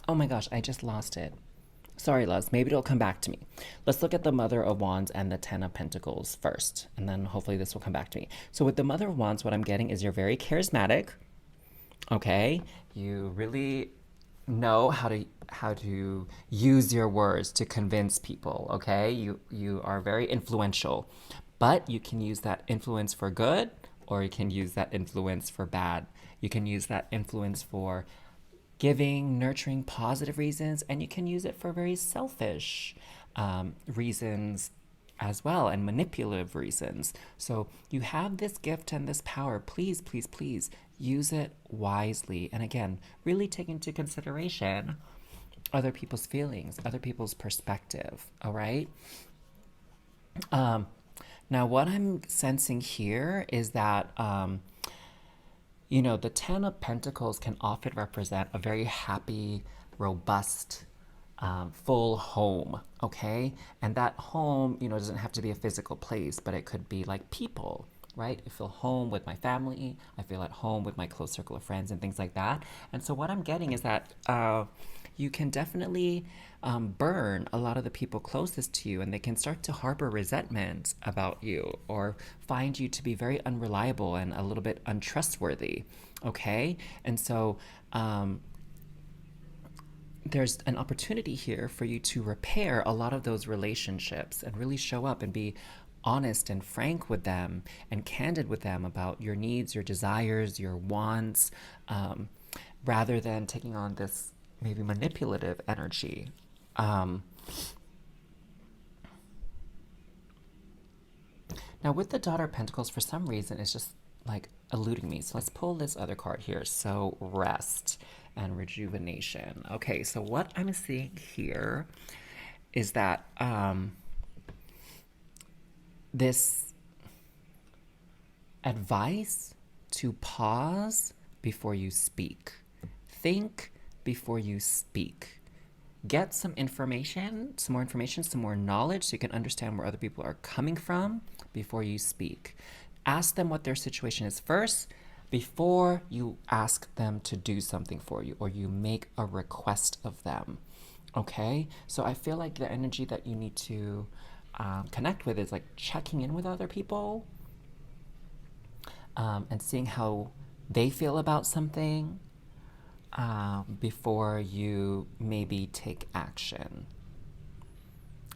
oh my gosh, I just lost it. Sorry, loves. Maybe it'll come back to me. Let's look at the Mother of Wands and the Ten of Pentacles first, and then hopefully this will come back to me. So with the Mother of Wands, what I'm getting is you're very charismatic. Okay, you really know how to use your words to convince people. Okay, you are very influential, but you can use that influence for good, or you can use that influence for bad. You can use that influence for giving, nurturing, positive reasons, and you can use it for very selfish reasons as well, and manipulative reasons. So you have this gift and this power. Please, please, please use it wisely. And again, really take into consideration other people's feelings, other people's perspective, all right? Um, Now, what I'm sensing here is that, the Ten of Pentacles can often represent a very happy, robust, full home, okay? And that home, doesn't have to be a physical place, but it could be like people, right? I feel home with my family. I feel at home with my close circle of friends and things like that. And so what I'm getting is that you can definitely burn a lot of the people closest to you, and they can start to harbor resentment about you or find you to be very unreliable and a little bit untrustworthy. Okay? And so there's an opportunity here for you to repair a lot of those relationships and really show up and be honest and frank with them and candid with them about your needs, your desires, your wants, rather than taking on this maybe manipulative energy. Um, Now, with the Daughter of Pentacles, for some reason, it's just like eluding me. So let's pull this other card here. So, rest and rejuvenation. Okay, so what I'm seeing here is that this advice to pause before you speak, think before you speak. Get some information, some more knowledge so you can understand where other people are coming from before you speak. Ask them what their situation is first before you ask them to do something for you or you make a request of them. Okay? So I feel like the energy that you need to connect with is like checking in with other people and seeing how they feel about something before you maybe take action.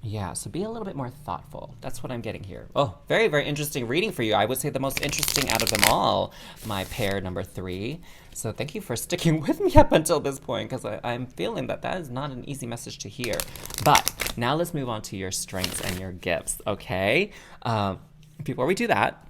Yeah, so be a little bit more thoughtful. That's what I'm getting here. Oh, very, very interesting reading for you. I would say the most interesting out of them all, my pair number 3. So thank you for sticking with me up until this point, because I'm feeling that that is not an easy message to hear. But now let's move on to your strengths and your gifts, okay? Before we do that,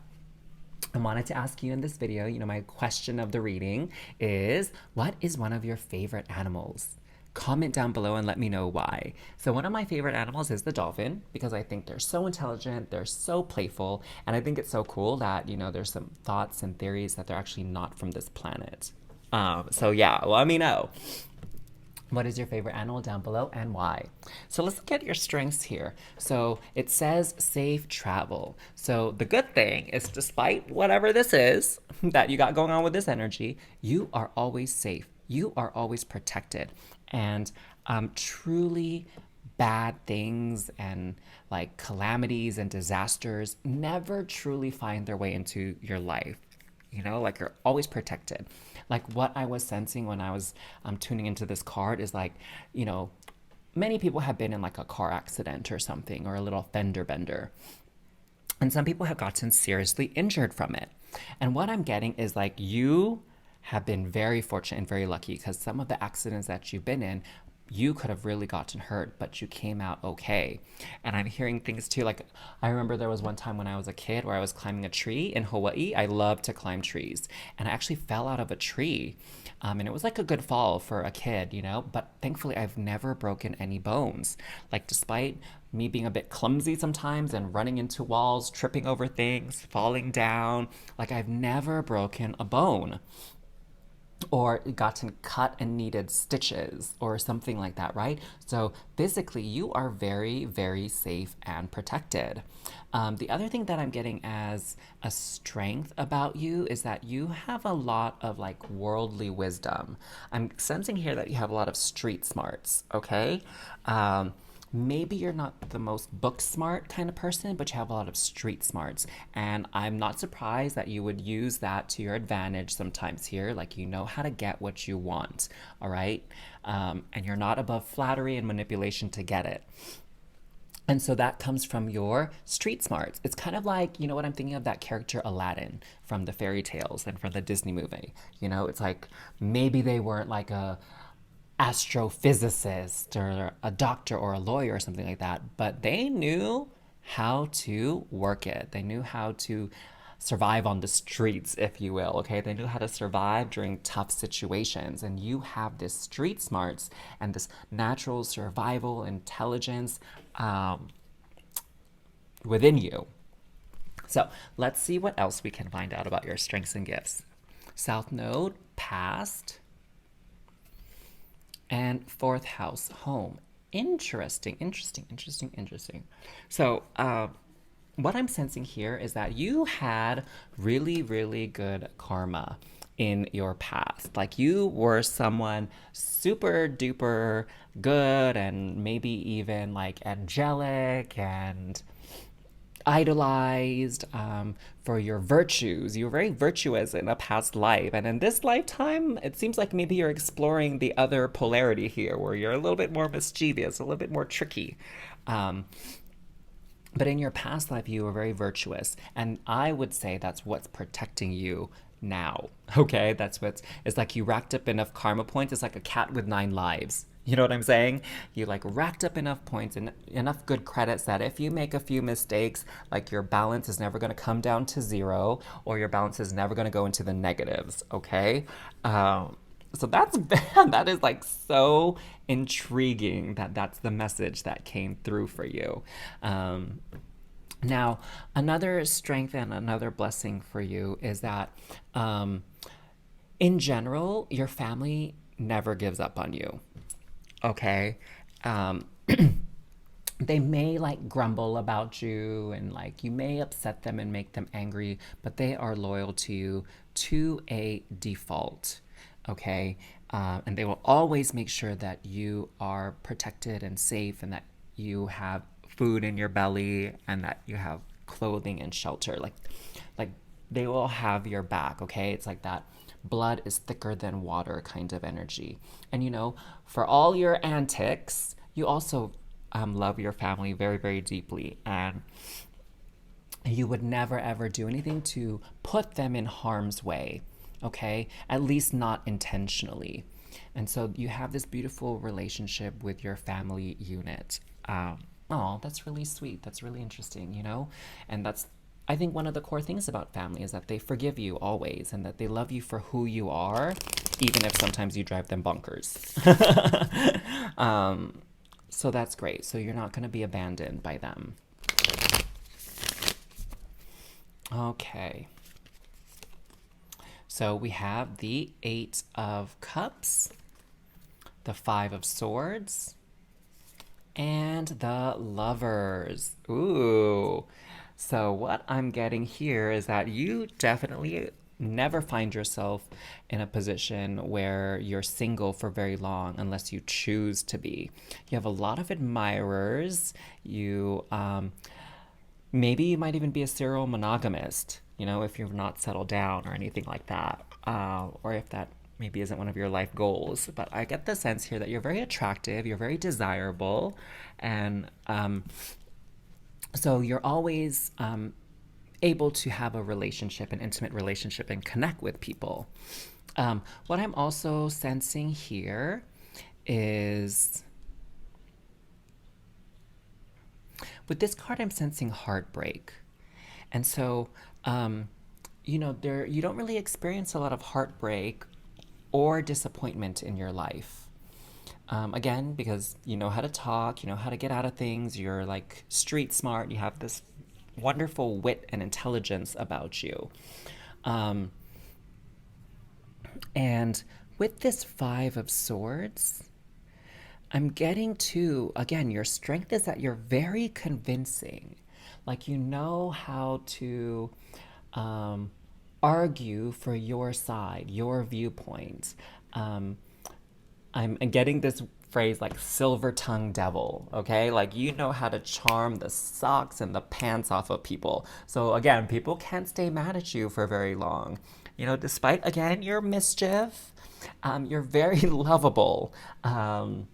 I wanted to ask you in this video, my question of the reading is, what is one of your favorite animals? Comment down below and let me know why. So one of my favorite animals is the dolphin, because I think they're so intelligent, they're so playful, and I think it's so cool that, there's some thoughts and theories that they're actually not from this planet. So yeah, let me know. What is your favorite animal down below and why? So let's look at your strengths here. So it says safe travel. So the good thing is, despite whatever this is that you got going on with this energy, you are always safe. You are always protected. And truly bad things and like calamities and disasters never truly find their way into your life. Like you're always protected. Like what I was sensing when I was tuning into this card is like, many people have been in like a car accident or something, or a little fender bender. And some people have gotten seriously injured from it. And what I'm getting is like, you have been very fortunate and very lucky, because some of the accidents that you've been in, you could have really gotten hurt, but you came out okay. And I'm hearing things too, like I remember there was one time when I was a kid where I was climbing a tree in Hawaii. I love to climb trees, and I actually fell out of a tree. And it was like a good fall for a kid, but thankfully I've never broken any bones. Like despite me being a bit clumsy sometimes and running into walls, tripping over things, falling down, like I've never broken a bone or gotten cut and needed stitches or something like that, right? So physically, you are very, very safe and protected. The other thing that I'm getting as a strength about you is that you have a lot of like worldly wisdom. I'm sensing here that you have a lot of street smarts, okay? Maybe you're not the most book smart kind of person, but you have a lot of street smarts. And I'm not surprised that you would use that to your advantage sometimes here. Like, you know how to get what you want, all right? And you're not above flattery and manipulation to get it. And so that comes from your street smarts. It's kind of like, what I'm thinking of, that character Aladdin from the fairy tales and from the Disney movie. It's like maybe they weren't like a astrophysicist or a doctor or a lawyer or something like that, but they knew how to work it. They knew how to survive on the streets, if you will, okay? They knew how to survive during tough situations. And you have this street smarts and this natural survival intelligence within you. So let's see what else we can find out about your strengths and gifts. South Node, past, and fourth house, home. Interesting, interesting, interesting, interesting. So, what I'm sensing here is that you had really, really good karma in your past. Like you were someone super duper good and maybe even like angelic and idolized for your virtues. You were very virtuous in a past life. And in this lifetime, it seems like maybe you're exploring the other polarity here where you're a little bit more mischievous, a little bit more tricky. But in your past life, you were very virtuous. And I would say that's what's protecting you now. Okay? That's what's, it's like you racked up enough karma points. It's like a cat with 9 lives. You know what I'm saying? You like racked up enough points and enough good credits that if you make a few mistakes, like your balance is never going to come down to 0 or your balance is never going to go into the negatives. Okay? So that's that is like so intriguing that that's the message that came through for you. Now, another strength and another blessing for you is that in general, your family never gives up on you. Okay? Um, they may like grumble about you and like you may upset them and make them angry, but they are loyal to you to a default. Okay? And they will always make sure that you are protected and safe and that you have food in your belly and that you have clothing and shelter. Like they will have your back, okay? It's like that blood is thicker than water kind of energy. And you know, for all your antics, you also love your family very, very deeply. And you would never ever do anything to put them in harm's way, okay? At least not intentionally. And so you have this beautiful relationship with your family unit. Oh, that's really sweet. That's really interesting, you know? And that's, I think, one of the core things about family is that they forgive you always and that they love you for who you are, even if sometimes you drive them bonkers. So that's great. So you're not going to be abandoned by them. Okay. So we have the 8 of Cups, the 5 of Swords, and the Lovers. Ooh. So what I'm getting here is that you definitely never find yourself in a position where you're single for very long unless you choose to be. You have a lot of admirers. You maybe you might even be a serial monogamist, you know, if you're not settled down or anything like that, or if that maybe isn't one of your life goals. But I get the sense here that you're very attractive, you're very desirable, and so you're always able to have a relationship, an intimate relationship, and connect with people. What I'm also sensing here is, with this card, I'm sensing heartbreak. And so, you know, you don't really experience a lot of heartbreak or disappointment in your life. Again, because you know how to talk, you know how to get out of things, you're like street smart, you have this wonderful wit and intelligence about you. And with this 5 of Swords, I'm getting to, again, your strength is that you're very convincing. Like you know how to argue for your side, your viewpoint. I'm getting this phrase like silver tongue devil, okay? Like you know how to charm the socks and the pants off of people. So again, people can't stay mad at you for very long. You know, despite, again, your mischief, you're very lovable. And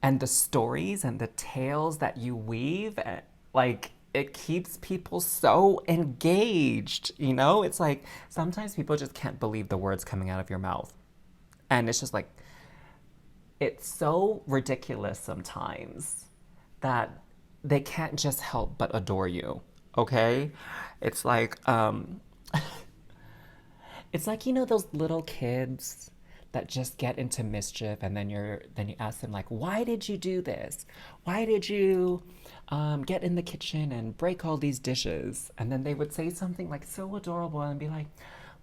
the stories and the tales that you weave, like it keeps people so engaged, you know? It's like sometimes people just can't believe the words coming out of your mouth. And it's just like, it's so ridiculous sometimes that they can't just help but adore you. Okay? It's like it's like, you know, those little kids that just get into mischief, and then you ask them like, why did you do this? Why did you get in the kitchen and break all these dishes? And then they would say something like so adorable and be like,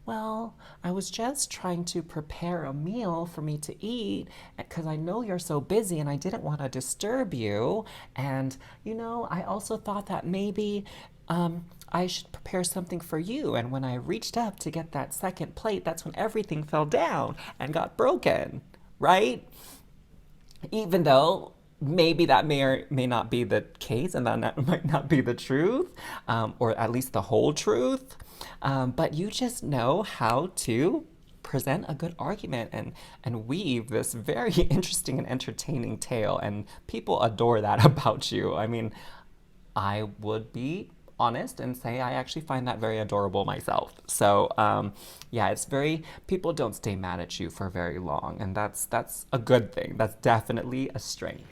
well, I was just trying to prepare a meal for me to eat because I know you're so busy and I didn't want to disturb you. And, you know, I also thought that maybe I should prepare something for you. And when I reached up to get that second plate, that's when everything fell down and got broken, right? Even though maybe that may or may not be the case, and that might not be the truth, or at least the whole truth. But you just know how to present a good argument and weave this very interesting and entertaining tale, and people adore that about you. I mean, I would be honest and say I actually find that very adorable myself. So yeah, it's very, people don't stay mad at you for very long, and that's a good thing. That's definitely a strength.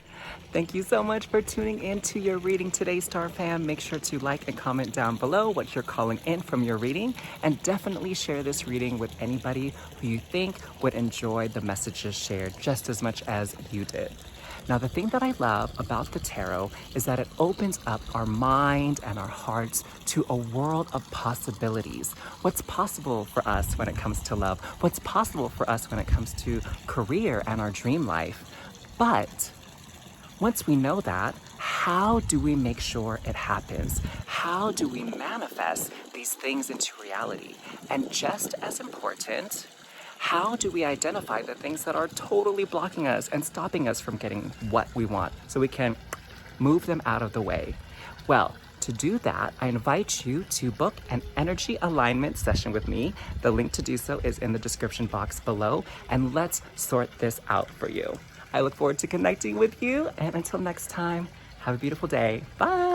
Thank you so much for tuning in to your reading today, Star Fam. Make sure to like and comment down below what you're calling in from your reading, and definitely share this reading with anybody who you think would enjoy the messages shared just as much as you did. Now, the thing that I love about the tarot is that it opens up our mind and our hearts to a world of possibilities. What's possible for us when it comes to love? What's possible for us when it comes to career and our dream life? But once we know that, how do we make sure it happens? How do we manifest these things into reality? And just as important, how do we identify the things that are totally blocking us and stopping us from getting what we want so we can move them out of the way? Well, to do that, I invite you to book an energy alignment session with me. The link to do so is in the description box below, and let's sort this out for you. I look forward to connecting with you, and until next time, have a beautiful day. Bye.